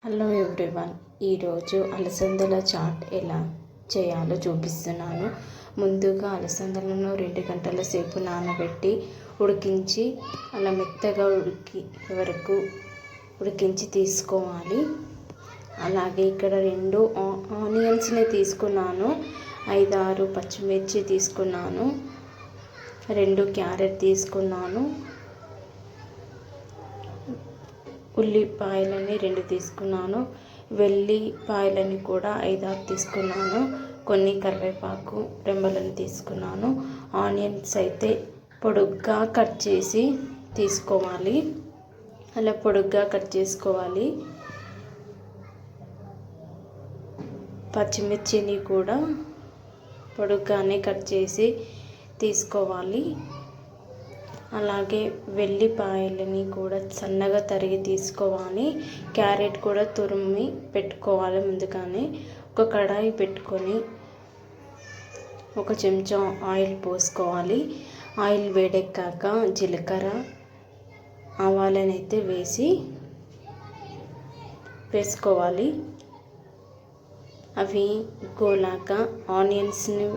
Hello everyone, ఈరోజు అలసందల chat ఎలా చేయాలో చూపిస్తున్నాను. ముందుగా అలసందలను 2 గంటల సేపు నానబెట్టి ఉడికించి అలా మెత్తగా వరకు ఉడికించి తీసుకోవాలి. అలాగే ఇక్కడ 2 ఆనియన్స్ని తీసుకున్నాను, 5-6 పచ్చిమిర్చి తీసుకున్నాను, 2 క్యారెట్ తీసుకున్నాను, ఉల్లిపాయలని 2 తీసుకున్నాను, వెల్లిపాయలని కూడా 5-6 తీసుకున్నాను, కొన్ని కరివేపాకు రెమ్మలను తీసుకున్నాను. ఆనియన్స్ అయితే పొడుగ్గా కట్ చేసి తీసుకోవాలి, అలా పొడుగ్గా కట్ చేసుకోవాలి. పచ్చిమిర్చిని కూడా పొడుగ్గానే కట్ చేసి తీసుకోవాలి. అలాగే వెల్లిపాయలని కూడా సన్నగా తరిగి తీసుకోవాలి. క్యారెట్ కూడా తురిమి పెట్టుకోవాలి. ముందుగానే ఒక కడాయి పెట్టుకొని 1 చెంచా ఆయిల్ పోసుకోవాలి. ఆయిల్ వేడెక్కాక జీలకర్ర ఆవాలని అయితే వేసుకోవాలి. అవి గోలాక ఆనియన్స్ని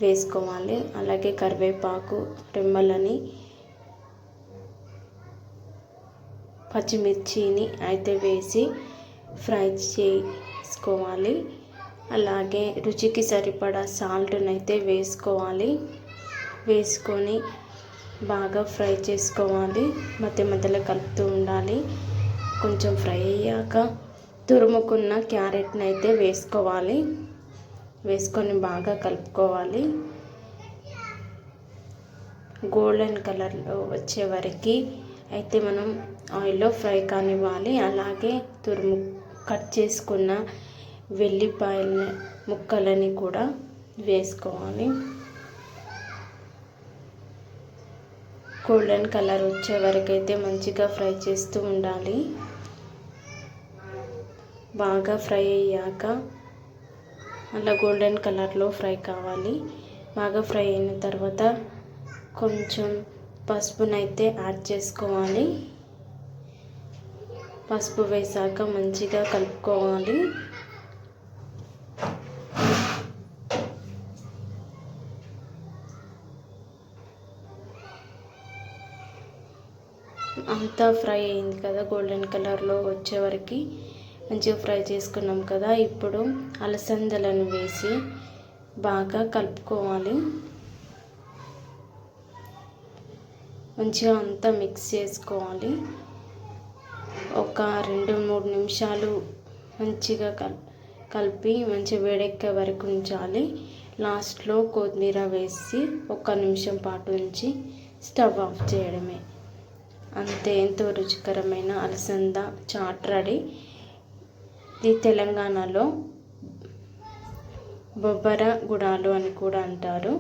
వేసుకోవాలి. అలాగే కరివేపాకు రెమ్మలని, పచ్చిమిర్చిని అయితే వేసి ఫ్రై చేసుకోవాలి. అలాగే రుచికి సరిపడా సాల్ట్ని అయితే వేసుకోవాలి. వేసుకొని బాగా ఫ్రై చేసుకోవాలి. మధ్య మధ్యలో కలుపుతూ ఉండాలి. కొంచెం ఫ్రై అయ్యాక తురుముకున్న క్యారెట్ని అయితే వేసుకోవాలి. వేసుకొని బాగా కలుపుకోవాలి. గోల్డెన్ కలర్లో వచ్చే వరకు అయితే మనం ఆయిల్లో ఫ్రై కానివ్వాలి. అలాగే కట్ చేసుకున్న వెల్లిపాయల ముక్కలని కూడా వేసుకోవాలి. గోల్డెన్ కలర్ వచ్చే వరకు అయితే మంచిగా ఫ్రై చేస్తూ ఉండాలి. బాగా ఫ్రై అయ్యాక అలా గోల్డెన్ కలర్లో ఫ్రై కావాలి. బాగా ఫ్రై అయిన తర్వాత కొంచెం పసుపునైతే యాడ్ చేసుకోవాలి. పసుపు వేసాక మంచిగా కలుపుకోవాలి. అంతా ఫ్రై అయింది కదా, గోల్డెన్ కలర్లో వచ్చే వరకు మంచిగా ఫ్రై చేసుకున్నాం కదా. ఇప్పుడు అలసందలను వేసి బాగా కలుపుకోవాలి. మంచిగా అంతా మిక్స్ చేసుకోవాలి. ఒక 2-3 నిమిషాలు మంచిగా కలిపి మంచిగా వేడెక్కే వరకు ఉంచాలి. లాస్ట్లో కొత్తిమీర వేసి 1 నిమిషం పాటు ఉంచి స్టవ్ ఆఫ్ చేయడమే. అంతే, ఎంతో రుచికరమైన అలసంద చాట్ రెడీ. ఇది తెలంగాణలో బొబ్బర గుడాలు అని కూడా అంటారు.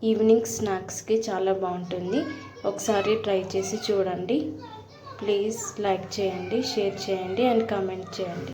ఈవినింగ్ స్నాక్స్కి చాలా బాగుంటుంది. ఒకసారి ట్రై చేసి చూడండి. ప్లీజ్ లైక్ చేయండి, షేర్ చేయండి అండ్ కామెంట్ చేయండి.